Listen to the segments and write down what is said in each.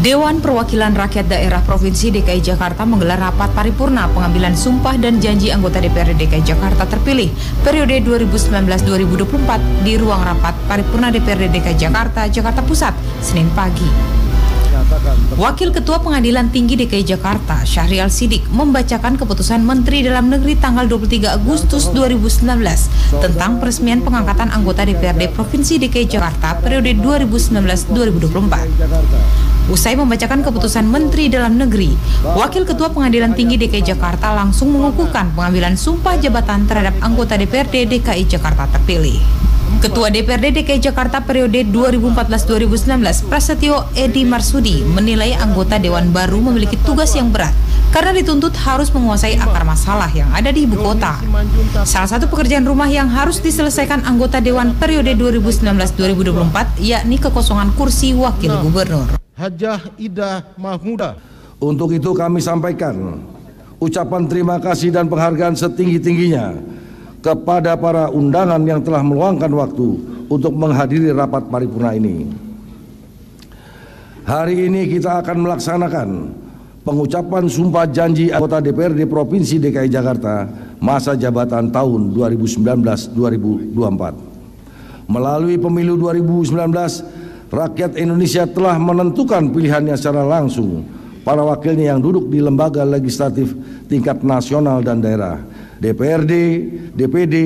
Dewan Perwakilan Rakyat Daerah Provinsi DKI Jakarta menggelar rapat paripurna pengambilan sumpah dan janji anggota DPRD DKI Jakarta terpilih periode 2019-2024 di ruang rapat paripurna DPRD DKI Jakarta, Jakarta Pusat, Senin pagi. Wakil Ketua Pengadilan Tinggi DKI Jakarta, Syahrial Siddiq, membacakan keputusan Menteri Dalam Negeri tanggal 23 Agustus 2019 tentang peresmian pengangkatan anggota DPRD Provinsi DKI Jakarta periode 2019-2024. Usai membacakan keputusan Menteri Dalam Negeri, Wakil Ketua Pengadilan Tinggi DKI Jakarta langsung mengukuhkan pengambilan sumpah jabatan terhadap anggota DPRD DKI Jakarta terpilih. Ketua DPRD DKI Jakarta periode 2014-2019, Prasetyo Edi Marsudi, menilai anggota Dewan baru memiliki tugas yang berat karena dituntut harus menguasai akar masalah yang ada di ibu kota. Salah satu pekerjaan rumah yang harus diselesaikan anggota Dewan periode 2019-2024 yakni kekosongan kursi Wakil Gubernur. Hajah Idah Mahmuda. Untuk itu kami sampaikan ucapan terima kasih dan penghargaan setinggi-tingginya kepada para undangan yang telah meluangkan waktu untuk menghadiri rapat paripurna ini. Hari ini kita akan melaksanakan pengucapan sumpah janji anggota DPRD Provinsi DKI Jakarta masa jabatan tahun 2019-2024. Melalui pemilu 2019, rakyat Indonesia telah menentukan pilihannya secara langsung para wakilnya yang duduk di lembaga legislatif tingkat nasional dan daerah, DPRD, DPD,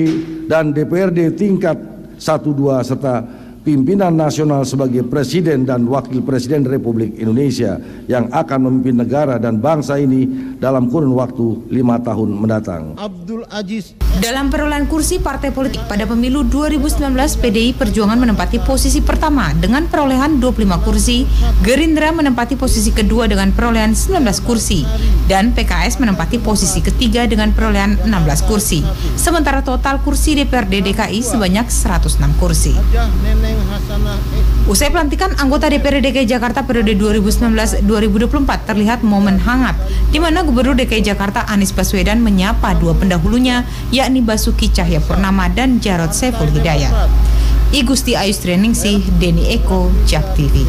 dan DPRD tingkat 1, 2, serta pimpinan nasional sebagai Presiden dan Wakil Presiden Republik Indonesia yang akan memimpin negara dan bangsa ini dalam kurun waktu 5 tahun mendatang. Abdul Aziz. Dalam perolehan kursi partai politik pada pemilu 2019, PDI Perjuangan menempati posisi pertama dengan perolehan 25 kursi, Gerindra menempati posisi kedua dengan perolehan 19 kursi, dan PKS menempati posisi ketiga dengan perolehan 16 kursi. Sementara total kursi DPRD DKI sebanyak 106 kursi. Usai pelantikan anggota DPRD DKI Jakarta periode 2019-2024 terlihat momen hangat di mana Gubernur DKI Jakarta Anies Baswedan menyapa dua pendahulunya yakni Basuki Cahayapurnama dan Jarod Saiful Hidayat. I Gusti Ayustrianingsih, Denny Eko, JAK TV.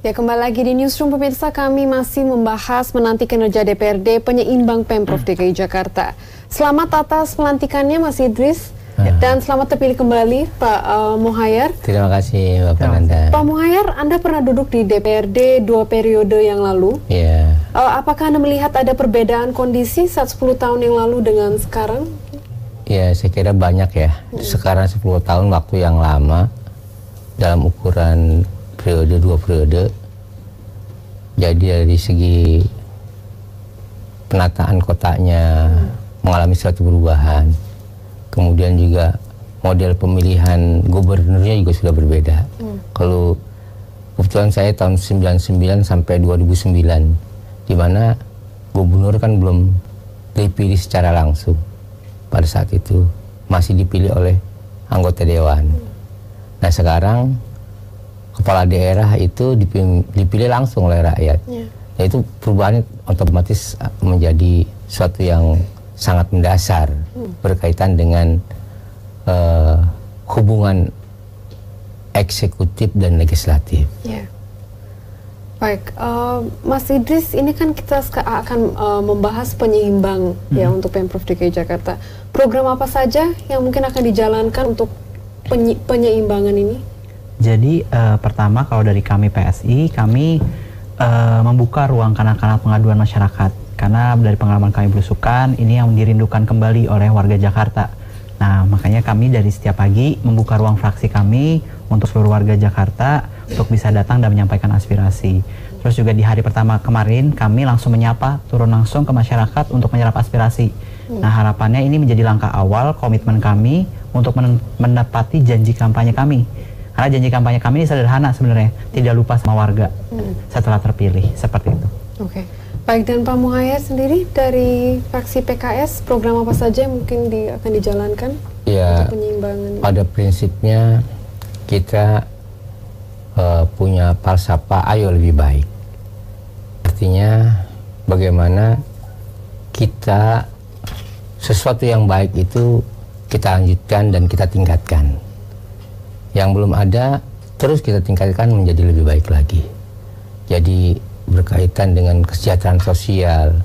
Ya, kembali lagi di Newsroom pemirsa, kami masih membahas menanti kinerja DPRD penyeimbang Pemprov DKI Jakarta. Selamat atas pelantikannya Mas Idris. Dan selamat terpilih kembali Pak Muhayar. Terima kasih Bapak Nanda. Pak Muhayar, Anda pernah duduk di DPRD 2 periode yang lalu. Iya. Apakah Anda melihat ada perbedaan kondisi saat 10 tahun yang lalu dengan sekarang? Ya, saya kira banyak ya. Sekarang 10 tahun waktu yang lama dalam ukuran periode 2 periode. Jadi dari segi penataan kotanya mengalami suatu perubahan. Kemudian juga model pemilihan gubernurnya juga sudah berbeda. Kalau kebetulan saya tahun 99 sampai 2009, di mana gubernur kan belum dipilih secara langsung. Pada saat itu masih dipilih oleh anggota dewan. Nah sekarang kepala daerah itu dipilih langsung oleh rakyat. Nah, itu perubahannya otomatis menjadi suatu yang sangat mendasar berkaitan dengan hubungan eksekutif dan legislatif. Ya. Baik, Mas Idris, ini kan kita akan membahas penyeimbang ya untuk Pemprov DKI Jakarta. Program apa saja yang mungkin akan dijalankan untuk penyeimbangan ini? Jadi pertama kalau dari kami PSI, kami membuka ruang kanal-kanal pengaduan masyarakat. Karena dari pengalaman kami belusukan, ini yang dirindukan kembali oleh warga Jakarta. Nah, makanya kami dari setiap pagi membuka ruang fraksi kami untuk seluruh warga Jakarta untuk bisa datang dan menyampaikan aspirasi. Terus juga di hari pertama kemarin, kami langsung menyapa, turun langsung ke masyarakat untuk menyerap aspirasi. Nah, harapannya ini menjadi langkah awal komitmen kami untuk menepati janji kampanye kami. Karena janji kampanye kami ini sederhana sebenarnya, tidak lupa sama warga setelah terpilih, seperti itu. Oke. Baik, dan Pak Muhayar sendiri dari fraksi PKS, program apa saja yang mungkin akan dijalankan untuk penyeimbangan? Pada prinsipnya kita punya falsafah ayo lebih baik. Artinya bagaimana kita sesuatu yang baik itu kita lanjutkan dan kita tingkatkan. Yang belum ada terus kita tingkatkan menjadi lebih baik lagi. Jadi berkaitan dengan kesejahteraan sosial,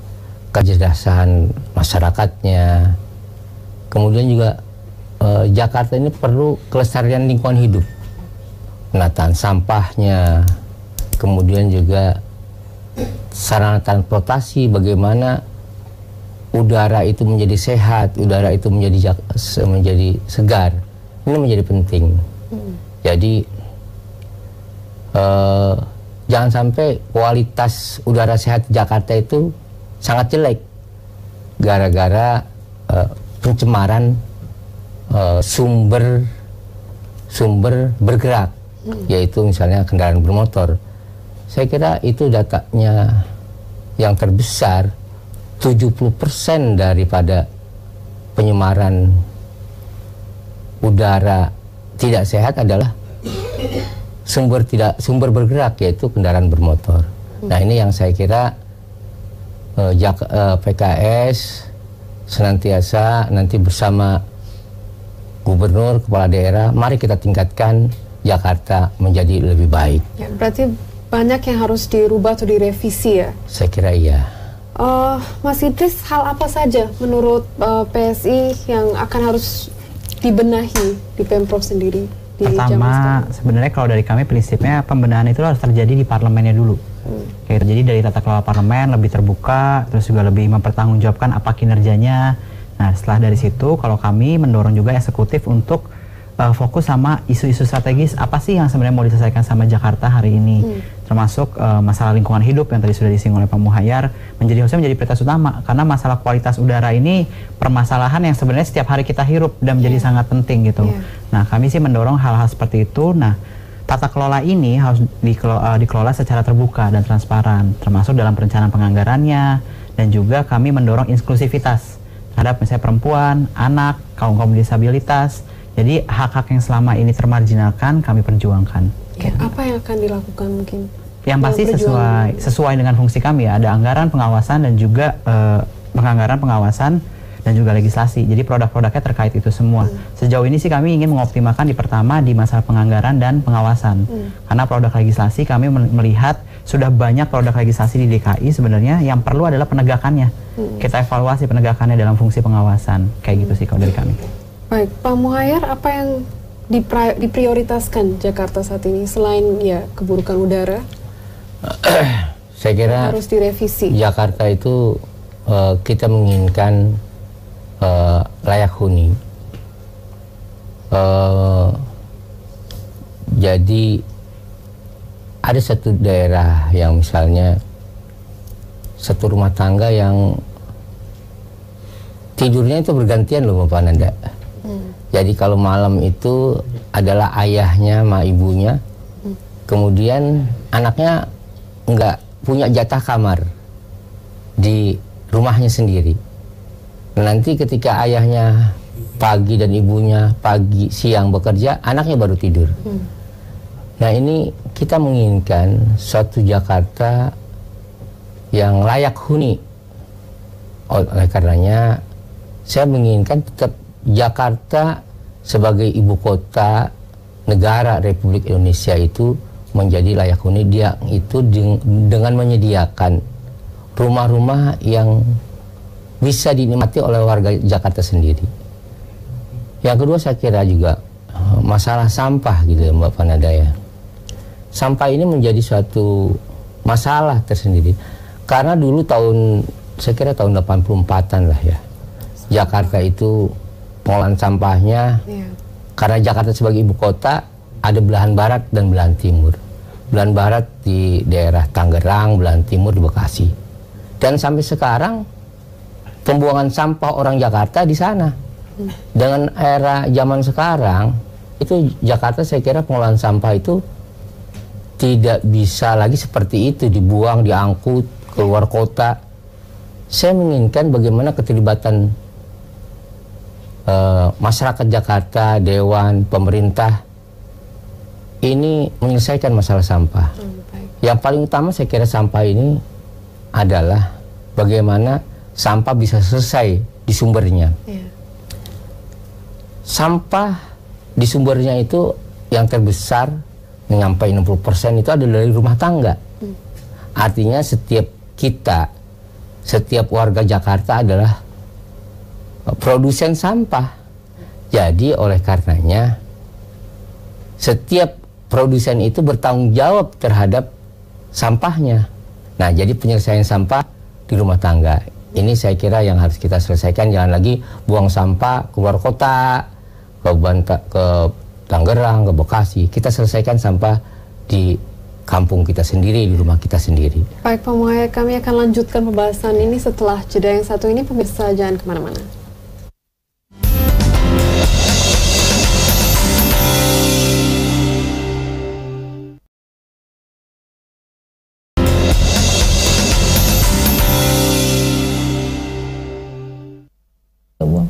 kecerdasan masyarakatnya. Kemudian juga Jakarta ini perlu kelestarian lingkungan hidup, penataan sampahnya, kemudian juga sarana transportasi, bagaimana udara itu menjadi sehat, udara itu menjadi segar. Ini menjadi penting. Jadi jangan sampai kualitas udara sehat di Jakarta itu sangat jelek gara-gara pencemaran sumber bergerak, yaitu misalnya kendaraan bermotor. Saya kira itu datanya yang terbesar, 70% daripada penyemaran udara tidak sehat adalah sumber bergerak, yaitu kendaraan bermotor. Nah, ini yang saya kira PKS senantiasa nanti bersama gubernur, kepala daerah, mari kita tingkatkan Jakarta menjadi lebih baik. Ya, berarti banyak yang harus dirubah atau direvisi ya? Saya kira iya. Mas Idris, hal apa saja menurut PSI yang akan harus dibenahi di Pemprov sendiri? Pertama, sebenarnya kalau dari kami prinsipnya pembenahan itu harus terjadi di parlemennya dulu. Kayak terjadi dari tata kelola parlemen lebih terbuka, terus juga lebih mempertanggungjawabkan apa kinerjanya. Nah, setelah dari situ, kalau kami mendorong juga eksekutif untuk fokus sama isu-isu strategis apa sih yang sebenarnya mau diselesaikan sama Jakarta hari ini, termasuk masalah lingkungan hidup yang tadi sudah disinggung oleh Pak Muhayyar harusnya menjadi prioritas utama, karena masalah kualitas udara ini permasalahan yang sebenarnya setiap hari kita hirup dan menjadi sangat penting gitu. Nah, kami sih mendorong hal-hal seperti itu. Nah, tata kelola ini harus dikelola secara terbuka dan transparan, termasuk dalam perencanaan penganggarannya, dan juga kami mendorong inklusivitas terhadap misalnya perempuan, anak, kaum disabilitas. Jadi hak-hak yang selama ini termarginalkan kami perjuangkan. Ya, apa yang akan dilakukan mungkin? Yang pasti sesuai dengan fungsi kami ya, ada anggaran pengawasan dan juga penganggaran pengawasan dan juga legislasi. Jadi produk-produknya terkait itu semua. Sejauh ini sih kami ingin mengoptimalkan di pertama di masalah penganggaran dan pengawasan. Karena produk legislasi kami melihat sudah banyak produk legislasi di DKI sebenarnya, yang perlu adalah penegakannya. Kita evaluasi penegakannya dalam fungsi pengawasan. Kayak gitu sih kalau dari kami. Baik, Pak Muhayyar, apa yang diprioritaskan Jakarta saat ini selain ya keburukan udara? Saya kira harus direvisi. Jakarta itu kita menginginkan layak huni. Jadi ada satu daerah yang misalnya satu rumah tangga yang tidurnya itu bergantian loh Bapak Nanda. Jadi kalau malam itu adalah ayahnya sama ibunya, kemudian anaknya nggak punya jatah kamar di rumahnya sendiri. Nanti ketika ayahnya pagi dan ibunya pagi siang bekerja, anaknya baru tidur. Nah, ini kita menginginkan suatu Jakarta yang layak huni. Oleh karenanya saya menginginkan tetap Jakarta sebagai ibu kota negara Republik Indonesia itu menjadi layak huni, dia itu dengan menyediakan rumah-rumah yang bisa dinikmati oleh warga Jakarta sendiri. Yang kedua saya kira juga masalah sampah gitu Mbak Panadaya. Sampah ini menjadi suatu masalah tersendiri. Karena dulu saya kira tahun 84-an lah ya, Jakarta itu pengolahan sampahnya, karena Jakarta sebagai ibu kota ada belahan barat dan belahan timur. Belahan barat di daerah Tangerang, belahan timur di Bekasi. Dan sampai sekarang pembuangan sampah orang Jakarta di sana. Dengan era zaman sekarang itu Jakarta saya kira pengolahan sampah itu tidak bisa lagi seperti itu, dibuang, diangkut keluar kota. Saya menginginkan bagaimana keterlibatan masyarakat Jakarta, dewan, pemerintah ini menyelesaikan masalah sampah. Yang paling utama saya kira sampah ini adalah bagaimana sampah bisa selesai di sumbernya. Sampah di sumbernya itu yang terbesar sampai 60% itu ada dari rumah tangga. Artinya setiap warga Jakarta adalah produsen sampah. Jadi oleh karenanya setiap produsen itu bertanggung jawab terhadap sampahnya. Nah, jadi penyelesaian sampah di rumah tangga ini saya kira yang harus kita selesaikan. Jangan lagi buang sampah keluar kota, ke Tangerang, ke Bekasi. Kita selesaikan sampah di kampung kita sendiri, di rumah kita sendiri. Baik Pak Muhair, kami akan lanjutkan pembahasan ini setelah jeda yang satu ini. Pemirsa jangan kemana-mana.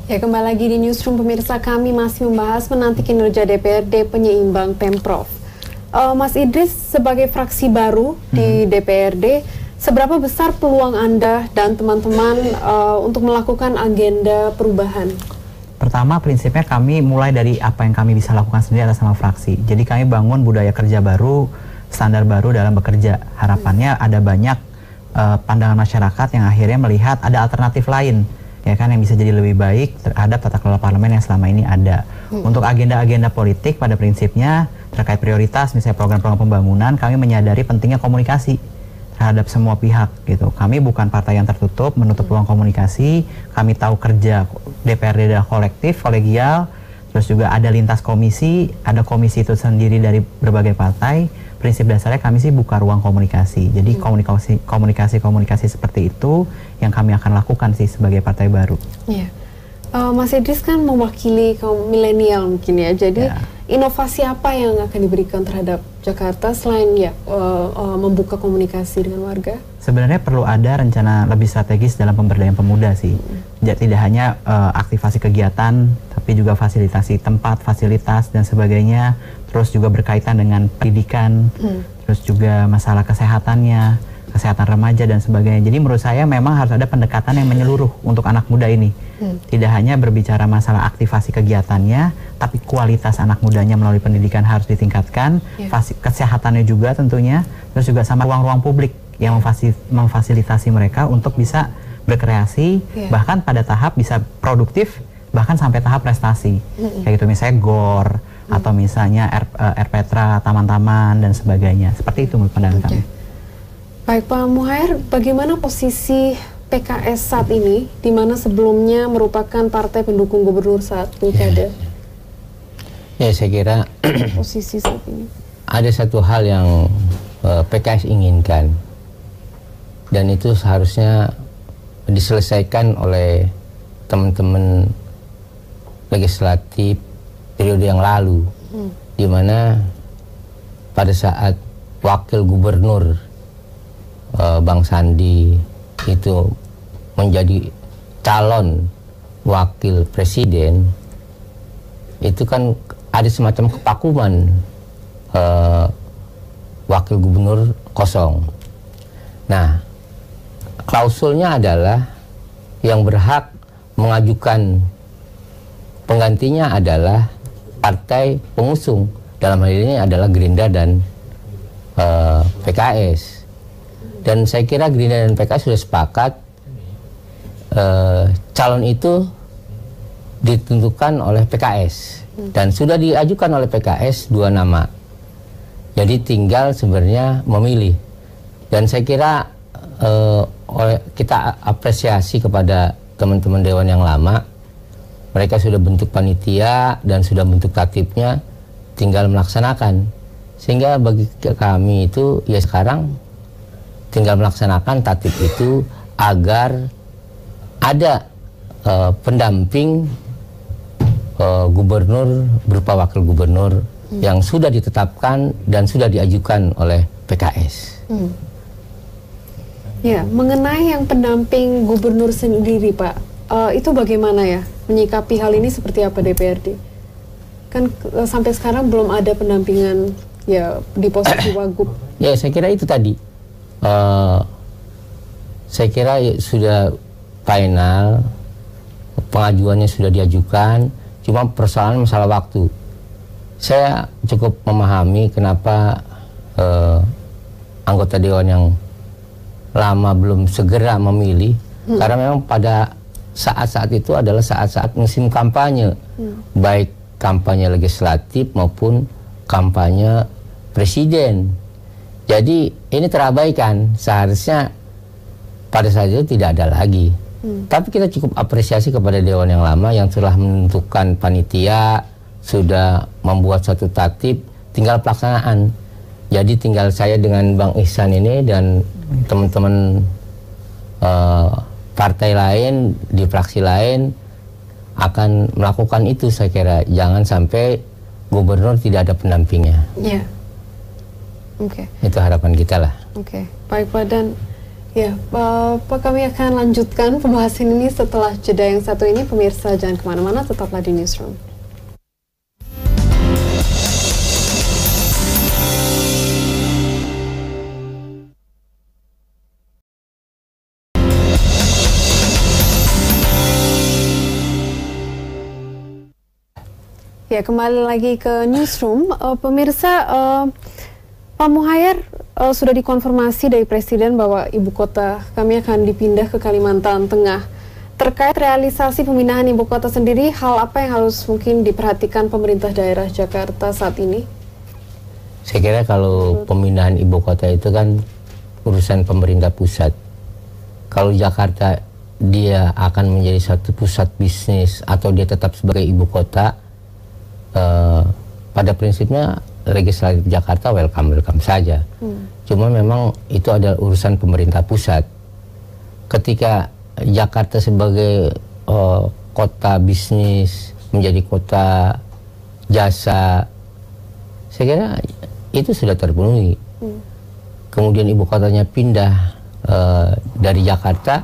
Ya, kembali lagi di Newsroom pemirsa, kami masih membahas menanti kinerja DPRD penyeimbang Pemprov. Mas Idris, sebagai fraksi baru di DPRD, seberapa besar peluang Anda dan teman-teman untuk melakukan agenda perubahan? Pertama, prinsipnya kami mulai dari apa yang kami bisa lakukan sendiri atas nama fraksi. Jadi kami bangun budaya kerja baru, standar baru dalam bekerja. Harapannya ada banyak pandangan masyarakat yang akhirnya melihat ada alternatif lain, ya kan, yang bisa jadi lebih baik terhadap tata kelola parlemen yang selama ini ada. Untuk agenda-agenda politik pada prinsipnya terkait prioritas, misalnya program-program pembangunan, kami menyadari pentingnya komunikasi terhadap semua pihak gitu. Kami bukan partai yang tertutup, menutup ruang komunikasi. Kami tahu kerja DPRD adalah kolektif, kolegial, terus juga ada lintas komisi, ada komisi itu sendiri dari berbagai partai. Prinsip dasarnya kami sih buka ruang komunikasi. Jadi komunikasi seperti itu yang kami akan lakukan sih sebagai partai baru. Iya. Mas Idris kan mewakili kaum milenial mungkin ya. Jadi inovasi apa yang akan diberikan terhadap Jakarta selain membuka komunikasi dengan warga? Sebenarnya perlu ada rencana lebih strategis dalam pemberdayaan pemuda sih. Jadi tidak hanya aktivasi kegiatan, tapi juga fasilitasi tempat, fasilitas dan sebagainya. Terus juga berkaitan dengan pendidikan, terus juga masalah kesehatannya, kesehatan remaja dan sebagainya. Jadi menurut saya memang harus ada pendekatan yang menyeluruh untuk anak muda ini. Tidak hanya berbicara masalah aktivasi kegiatannya, tapi kualitas anak mudanya melalui pendidikan harus ditingkatkan, kesehatannya juga tentunya, terus juga sama ruang-ruang publik yang memfasilitasi mereka untuk bisa berkreasi, bahkan pada tahap bisa produktif, bahkan sampai tahap prestasi. Kayak gitu misalnya GOR, atau misalnya RPTRA, taman-taman dan sebagainya. Seperti itu menurut pandangan kami. Baik Pak Muhair, bagaimana posisi PKS saat ini, di mana sebelumnya merupakan partai pendukung gubernur saat pilkada? Ya, saya kira posisi saat ini ada satu hal yang PKS inginkan, dan itu seharusnya diselesaikan oleh teman-teman legislatif periode yang lalu, di mana pada saat wakil gubernur Bang Sandi itu menjadi calon wakil presiden, itu kan ada semacam kevakuman, wakil gubernur kosong. Nah, klausulnya adalah yang berhak mengajukan penggantinya adalah partai pengusung, dalam hal ini adalah Gerindra dan PKS. Dan saya kira Gerindra dan PKS sudah sepakat calon itu ditentukan oleh PKS dan sudah diajukan oleh PKS 2 nama. Jadi tinggal sebenarnya memilih. Dan saya kira kita apresiasi kepada teman-teman dewan yang lama. Mereka sudah bentuk panitia dan sudah bentuk tatipnya, tinggal melaksanakan. Sehingga bagi kami itu ya sekarang tinggal melaksanakan tatip itu agar ada pendamping gubernur berupa wakil gubernur yang sudah ditetapkan dan sudah diajukan oleh PKS. Ya, mengenai yang pendamping gubernur sendiri Pak, itu bagaimana ya? Menyikapi hal ini seperti apa DPRD? Kan sampai sekarang belum ada pendampingan ya di posisi wagub. Ya, saya kira itu tadi. Saya kira sudah final, pengajuannya sudah diajukan, cuma persoalan masalah waktu. Saya cukup memahami kenapa anggota dewan yang lama belum segera memilih, karena memang pada saat-saat itu adalah saat-saat musim kampanye, baik kampanye legislatif maupun kampanye presiden. Jadi ini terabaikan, seharusnya pada saat itu tidak ada lagi. Tapi kita cukup apresiasi kepada dewan yang lama yang telah menentukan panitia, sudah membuat suatu tatib, tinggal pelaksanaan. Jadi tinggal saya dengan Bang Ihsan ini dan teman-teman partai lain di fraksi lain akan melakukan itu. Saya kira jangan sampai gubernur tidak ada pendampingnya. Iya. Oke. Itu harapan kita lah. Oke, baik Pak. Dan ya, Pak, kami akan lanjutkan pembahasan ini setelah jeda yang satu ini. Pemirsa jangan kemana-mana, tetaplah di Newsroom. Ya, kembali lagi ke Newsroom. Pemirsa, Pak Muhayar sudah dikonfirmasi dari Presiden bahwa ibu kota kami akan dipindah ke Kalimantan Tengah. Terkait realisasi pemindahan ibu kota sendiri, hal apa yang harus mungkin diperhatikan pemerintah daerah Jakarta saat ini? Saya kira kalau pemindahan ibu kota itu kan urusan pemerintah pusat. Kalau Jakarta dia akan menjadi satu pusat bisnis atau dia tetap sebagai ibu kota, pada prinsipnya legislatif Jakarta welcome saja. Cuma memang itu adalah urusan pemerintah pusat. Ketika Jakarta sebagai kota bisnis menjadi kota jasa, saya kira itu sudah terpenuhi. Kemudian ibu kotanya pindah dari Jakarta,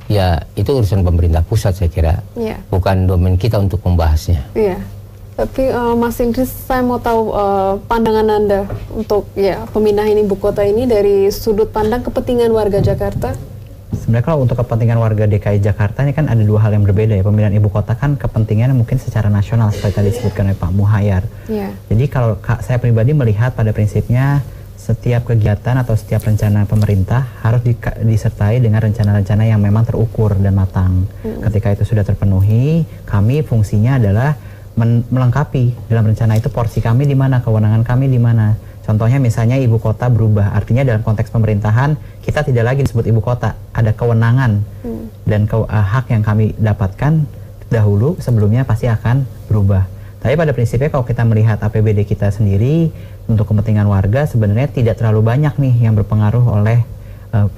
ya itu urusan pemerintah pusat saya kira. Bukan domain kita untuk membahasnya. Tapi Mas Idris, saya mau tahu pandangan Anda untuk pemindahan ibu kota ini dari sudut pandang kepentingan warga Jakarta. Sebenarnya kalau untuk kepentingan warga DKI Jakarta ini kan ada dua hal yang berbeda ya. Pemindahan ibu kota kan kepentingannya mungkin secara nasional seperti tadi disebutkan oleh Pak Muhayar. Jadi kalau saya pribadi melihat pada prinsipnya setiap kegiatan atau setiap rencana pemerintah harus disertai dengan rencana-rencana yang memang terukur dan matang. Ketika itu sudah terpenuhi, kami fungsinya adalah melengkapi dalam rencana itu porsi kami di mana, kewenangan kami di mana. Contohnya misalnya ibu kota berubah, artinya dalam konteks pemerintahan kita tidak lagi disebut ibu kota, ada kewenangan dan hak yang kami dapatkan dahulu sebelumnya pasti akan berubah. Tapi pada prinsipnya kalau kita melihat APBD kita sendiri untuk kepentingan warga sebenarnya tidak terlalu banyak nih yang berpengaruh oleh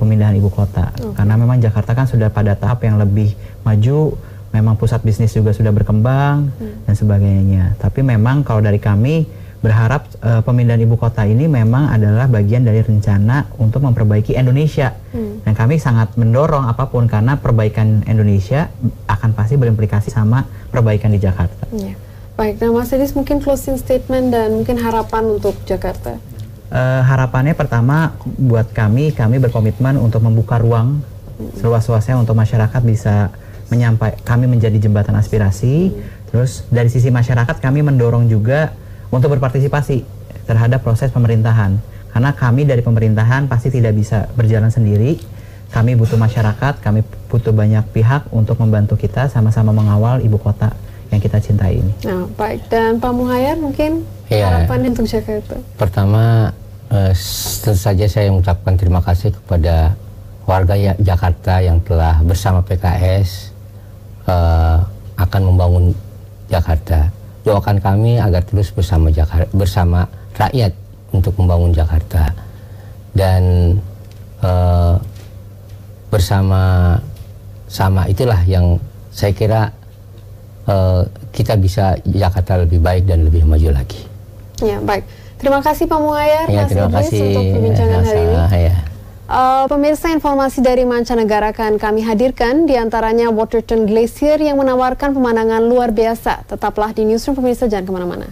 pemindahan ibu kota. Karena memang Jakarta kan sudah pada tahap yang lebih maju, memang pusat bisnis juga sudah berkembang dan sebagainya. Tapi memang kalau dari kami berharap pemindahan ibu kota ini memang adalah bagian dari rencana untuk memperbaiki Indonesia. Dan kami sangat mendorong apapun karena perbaikan Indonesia akan pasti berimplikasi sama perbaikan di Jakarta. Baik, nah Mas Idris mungkin closing statement dan mungkin harapan untuk Jakarta. Harapannya pertama buat kami berkomitmen untuk membuka ruang seluas-luasnya untuk masyarakat bisa kami menjadi jembatan aspirasi. Terus dari sisi masyarakat kami mendorong juga untuk berpartisipasi terhadap proses pemerintahan. Karena kami dari pemerintahan pasti tidak bisa berjalan sendiri. Kami butuh masyarakat, kami butuh banyak pihak untuk membantu kita sama-sama mengawal ibu kota yang kita cintai ini. Nah, baik. Dan Pak Muhayar mungkin harapan untuk Jakarta. Pertama, tentu saja saya mengucapkan terima kasih kepada warga Jakarta yang telah bersama PKS akan membangun Jakarta. Doakan kami agar terus bersama rakyat untuk membangun Jakarta dan bersama itulah yang saya kira kita bisa Jakarta lebih baik dan lebih maju lagi. Ya, baik. Terima kasih Pak Muhayar, Mas Idris untuk perbincangan hari ini. Pemirsa, informasi dari mancanegara akan kami hadirkan, diantaranya Waterton Glacier yang menawarkan pemandangan luar biasa. Tetaplah di Newsroom, pemirsa, jangan kemana-mana.